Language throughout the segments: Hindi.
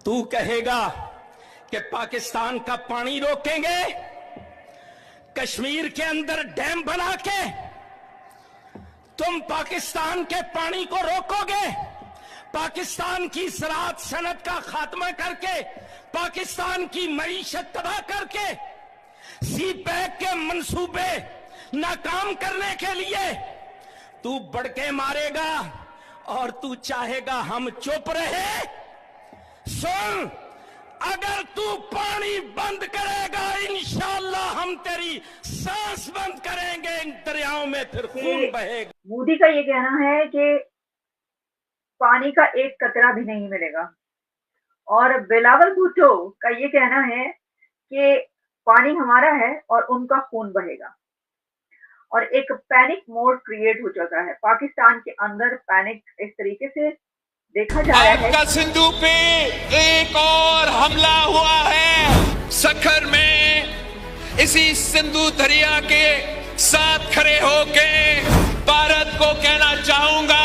तू कहेगा कि पाकिस्तान का पानी रोकेंगे, कश्मीर के अंदर डैम बना के तुम पाकिस्तान के पानी को रोकोगे, पाकिस्तान की ज़राअत सनत का खात्मा करके, पाकिस्तान की मईशत तबाह करके, सी पैक के मंसूबे नाकाम करने के लिए तू बड़के मारेगा और तू चाहेगा हम चुप रहे। सुन, अगर तू पानी बंद करेगा इंशाअल्लाह हम तेरी सांस बंद करेंगे, इन दरियाओं में फिर खून बहेगा। मोदी का ये कहना है कि पानी का एक कतरा भी नहीं मिलेगा और बिलावल भुट्टो का ये कहना है कि पानी हमारा है और उनका खून बहेगा और एक पैनिक मोड क्रिएट हो चुका है पाकिस्तान के अंदर। पैनिक इस तरीके से देखा जा रहा है। का सिंधु पे एक और हमला हुआ है सखर में। इसी सिंधु दरिया के साथ खड़े होके भारत को कहना चाहूंगा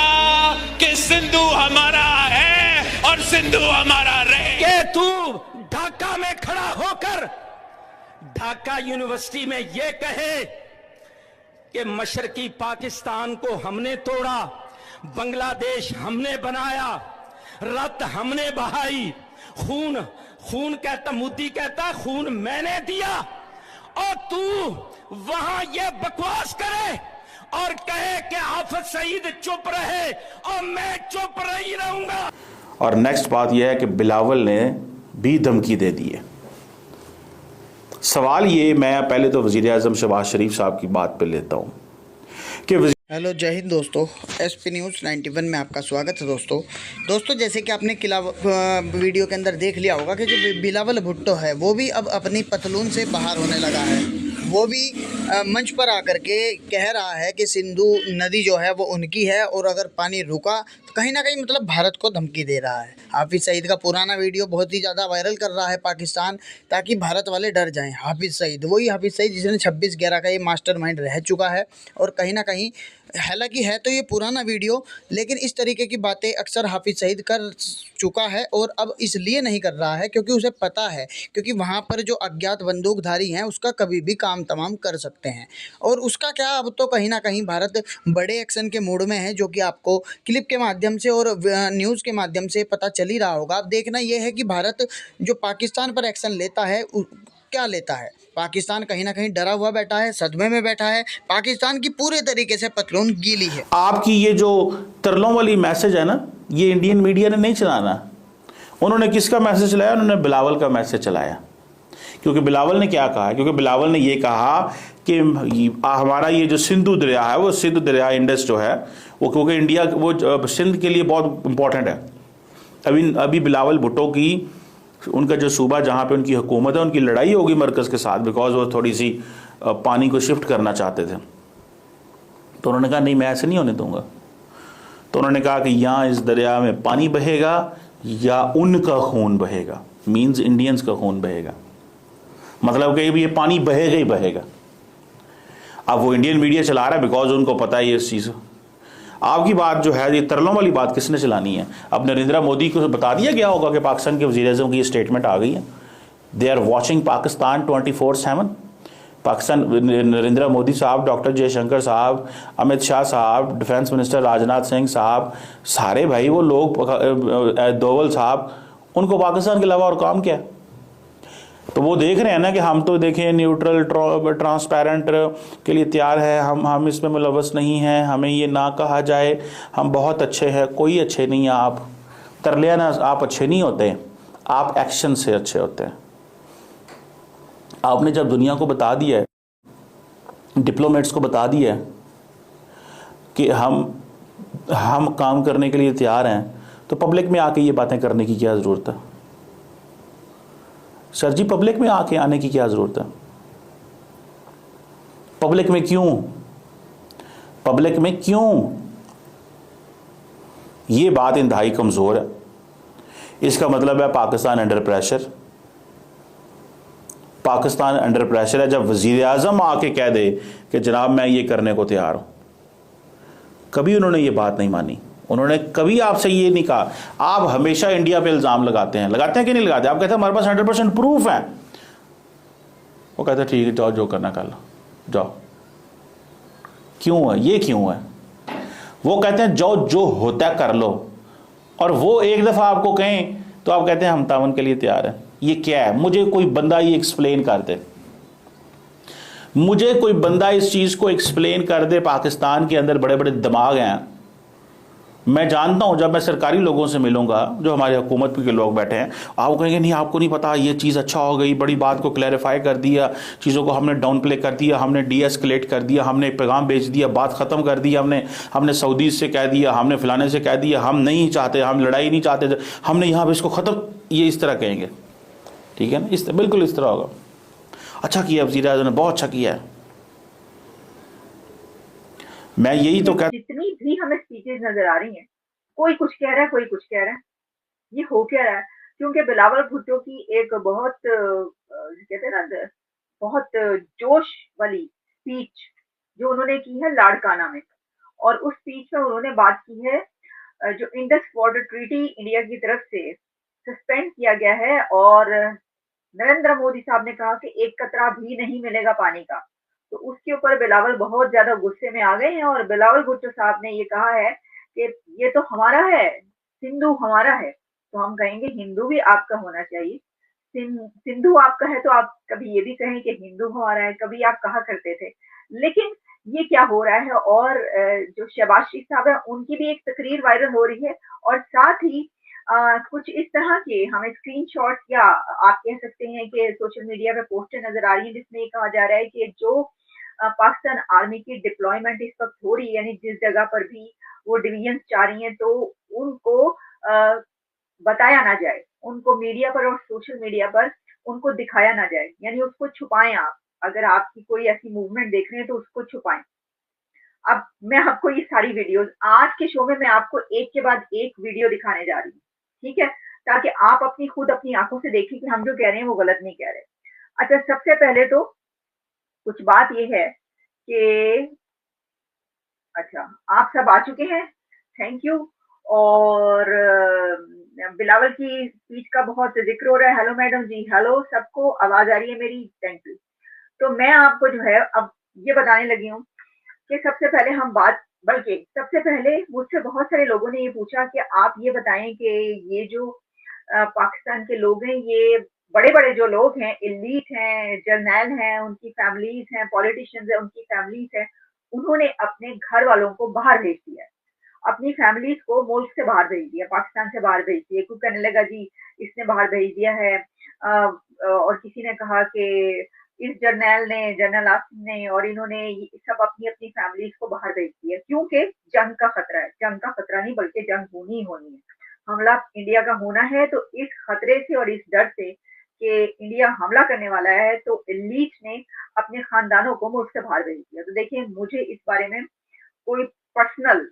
कि सिंधु हमारा है और सिंधु हमारा रहे। कि तू ढाका में खड़ा होकर ढाका यूनिवर्सिटी में यह कहे कि मशरकी पाकिस्तान को हमने तोड़ा, बांग्लादेश हमने बनाया, रत हमने बहाई, खून कहता, मोदी कहता खून मैंने दिया, और तू वहां ये बकवास करे और कहे कि हाफिज सईद चुप रहे और मैं चुप नहीं रहूंगा। और नेक्स्ट बात यह है कि बिलावल ने भी धमकी दे दी है। सवाल ये, मैं पहले तो वज़ीर आज़म शहबाज शरीफ साहब की बात पे लेता हूँ कि हेलो जय हिंद दोस्तों, एसपी न्यूज़ 91 में आपका स्वागत है। दोस्तों जैसे कि आपने वीडियो के अंदर देख लिया होगा कि जो बिलावल भुट्टो है वो भी अब अपनी पतलून से बाहर होने लगा है। वो भी मंच पर आकर के कह रहा है कि सिंधु नदी जो है वो उनकी है और अगर पानी रुका तो कहीं ना कहीं मतलब भारत को धमकी दे रहा है। हाफिज़ सईद का पुराना वीडियो बहुत ही ज़्यादा वायरल कर रहा है पाकिस्तान, ताकि भारत वाले डर जाएं। हाफिज़ सईद, वही हाफिज़ सईद जिसने 26/11 का ये मास्टरमाइंड रह चुका है और कहीं ना कहीं, हालांकि है तो ये पुराना वीडियो, लेकिन इस तरीके की बातें अक्सर हाफिज़ सईद कर चुका है और अब इसलिए नहीं कर रहा है क्योंकि उसे पता है, क्योंकि वहाँ पर जो अज्ञात बंदूकधारी हैं उसका कभी भी काम तमाम कर सकते हैं। और उसका क्या, अब तो कहीं ना कहीं भारत बड़े एक्शन के मूड में है, जो कि आपको क्लिप के माध्यम से और न्यूज़ के माध्यम से पता चल ही रहा होगा। अब देखना यह है कि भारत जो पाकिस्तान पर एक्शन लेता है क्या लेता है। पाकिस्तान कहीं ना कहीं डरा हुआ बैठा है, सदमे में बैठा है, पाकिस्तान की पूरे तरीके से पतलून गीली है। आपकी ये जो तरलों वाली मैसेज है ना, ये इंडियन मीडिया ने नहीं चलाना। उन्होंने किसका मैसेज चलाया? उन्होंने बिलावल का मैसेज चलाया। क्योंकि बिलावल ने क्या कहा? क्योंकि बिलावल ने ये कहा कि हमारा ये जो सिंधु दरिया है, वो सिंधु दरिया इंडस जो है वो, क्योंकि इंडिया वो सिंध के लिए बहुत इंपॉर्टेंट है। अभी बिलावल भुट्टो की, उनका जो सूबा जहाँ पे उनकी हुकूमत है, उनकी लड़ाई होगी मरकज़ के साथ, बिकॉज वो थोड़ी सी पानी को शिफ्ट करना चाहते थे। तो उन्होंने कहा नहीं, मैं ऐसे नहीं होने दूंगा। तो उन्होंने कहा कि यहाँ इस दरिया में पानी बहेगा या उनका खून बहेगा, मीन्स इंडियंस का खून बहेगा, मतलब कि ये पानी बहेगा ही बहेगा। अब वो इंडियन मीडिया चला रहा है बिकॉज उनको पता है ये इस चीज़। आपकी बात जो है, ये तरलों वाली बात किसने चलानी है? अब नरेंद्र मोदी को बता दिया गया होगा कि पाकिस्तान के वज़ीर-ए-आज़म की ये स्टेटमेंट आ गई है। They are watching Pakistan 24/7। Pakistan, Narendra Modi साहब, डॉक्टर जयशंकर साहब, अमित शाह साहब, डिफेंस मिनिस्टर राजनाथ सिंह साहब, सारे भाई वो लोग, दोवल साहब, उनको पाकिस्तान के अलावा और काम क्या है? तो वो देख रहे हैं ना कि हम तो देखें न्यूट्रल, ट्रांसपेरेंट के लिए तैयार है, हम इसमें मुलव्वस नहीं हैं, हमें ये ना कहा जाए, हम बहुत अच्छे हैं। कोई अच्छे नहीं है आप, तरलिया ना, आप अच्छे नहीं होते, आप एक्शन से अच्छे होते हैं। आपने जब दुनिया को बता दिया है, डिप्लोमेट्स को बता दिया है कि हम काम करने के लिए तैयार हैं, तो पब्लिक में आके ये बातें करने की क्या ज़रूरत है? सर जी, पब्लिक में आने की क्या ज़रूरत है? पब्लिक में क्यों? ये बात इंतहाई कमज़ोर है। इसका मतलब है Pakistan under pressure. Pakistan under pressure है जब वज़ीर आज़म आके कह दे कि जनाब मैं ये करने को तैयार हूँ। कभी उन्होंने ये बात नहीं मानी। उन्होंने कभी आपसे ये नहीं कहा। आप हमेशा इंडिया पे इल्जाम लगाते हैं कि नहीं लगाते? आप कहते हैं हमारे पास 100% प्रूफ है। वो कहते हैं ठीक है, जाओ जो करना कर लो, जाओ। क्यों है ये, क्यों है? वो कहते हैं जाओ जो होता है कर लो, और वो एक दफा आपको कहें तो आप कहते हैं हम तावन के लिए तैयार हैं। ये क्या है? मुझे कोई बंदा ये एक्सप्लेन कर दे, मुझे कोई बंदा इस चीज को एक्सप्लेन कर दे। पाकिस्तान के अंदर बड़े बड़े दिमाग हैं। मैं जानता हूं, जब मैं सरकारी लोगों से मिलूंगा, जो हमारे हुकूमत के लोग बैठे हैं, आप कहेंगे नहीं आपको नहीं पता, ये चीज़ अच्छा हो गई, बड़ी बात को क्लैरिफाई कर दिया, चीज़ों को हमने डाउन प्ले कर दिया, हमने डीएस्केलेट कर दिया, हमने पैगाम भेज दिया, बात ख़त्म कर दी, हमने सऊदी से कह दिया, हमने फलाने से कह दिया, हम नहीं चाहते, हम लड़ाई नहीं चाहते, हमने यहाँ पर इसको ख़त्म, ये इस तरह कहेंगे। ठीक है ना? बिल्कुल इस तरह होगा। अच्छा किया वज़ीर आज़म ने, बहुत अच्छा किया है। मैं यही तो कहता, जितनी भी हमें स्पीचेस नजर आ रही हैं, कोई कुछ कह रहा है, कोई कुछ कह रहा है। ये हो क्या रहा है? क्योंकि बिलावल भुट्टो की एक बहुत कहते हैं ना, बहुत जोश वाली स्पीच जो उन्होंने की है लाड़काना में, और उस स्पीच में उन्होंने बात की है जो इंडस वाटर ट्रीटी इंडिया की तरफ से सस्पेंड किया गया है, और नरेंद्र मोदी साहब ने कहा कि एक कतरा भी नहीं मिलेगा पानी का। तो उसके ऊपर बिलावल बहुत ज्यादा गुस्से में आ गए हैं, और बिलावल भुट्टो साहब ने ये कहा है कि ये तो हमारा है, सिंधु हमारा है। तो हम कहेंगे हिंदू भी आपका होना चाहिए। सिंधु आपका है तो आप कभी ये भी कहें कि हिंदू हमारा है, कभी आप कहा करते थे। लेकिन ये क्या हो रहा है? और जो शहबाज शरीफ साहब है उनकी भी एक तकरीर वायरल हो रही है, और साथ ही कुछ इस तरह के हमें स्क्रीनशॉट, या आप कह सकते हैं कि सोशल मीडिया पे पोस्टें नजर आ रही हैं जिसमें ये कहा जा रहा है कि जो पाकिस्तान आर्मी की डिप्लॉयमेंट इस वक्त हो रही है, यानी जिस जगह पर भी वो डिवीजन चाह रही हैं, तो उनको बताया ना जाए, उनको मीडिया पर और सोशल मीडिया पर उनको दिखाया ना जाए, यानी उसको छुपाएं आप। अगर आपकी कोई ऐसी मूवमेंट देख रहे हैं तो उसको छुपाएं। अब मैं आपको ये सारी वीडियोस आज के शो में मैं आपको एक के बाद एक वीडियो दिखाने जा रही हूँ, ठीक है, ताकि आप खुद अपनी आंखों से देखें कि हम जो कह रहे हैं वो गलत नहीं कह रहे। अच्छा, सबसे पहले तो कुछ बात ये है कि अच्छा आप सब आ चुके हैं, थैंक यू। और बिलावल की स्पीच का बहुत जिक्र हो रहा है। हेलो मैडम जी, हेलो सबको, आवाज आ रही है मेरी? Thank you. तो मैं आपको जो है अब ये बताने लगी हूँ कि सबसे पहले हम बात, बल्कि सबसे पहले मुझसे बहुत सारे लोगों ने ये पूछा कि आप ये बताएं कि ये जो पाकिस्तान के लोग हैं, ये बड़े बड़े जो लोग हैं, एलीट हैं, जर्नैल हैं, उनकी फैमिलीज हैं, पॉलिटिशियंस हैं, उनकी फैमिलीज हैं, उन्होंने अपने घर वालों को बाहर भेज दिया, अपनी फैमिलीज को मुल्क से बाहर भेज दिया, पाकिस्तान से बाहर भेज दिया। कोई कहने लगा जी इसने बाहर भेज दिया है, और किसी ने कहा कि इस जर्नैल ने, जनरल आसिम ने, और इन्होंने सब अपनी अपनी फैमिलीज को बाहर भेज दिया, क्योंकि जंग का खतरा है। जंग का खतरा नहीं, बल्कि जंग होनी ही होनी है, हमला इंडिया का होना है। तो इस खतरे से और इस डर से कि इंडिया हमला करने वाला है, तो एलीट ने अपने खानदानों को मुल्क से बाहर भेज दिया। तो देखिए, मुझे इस बारे में कोई पर्सनल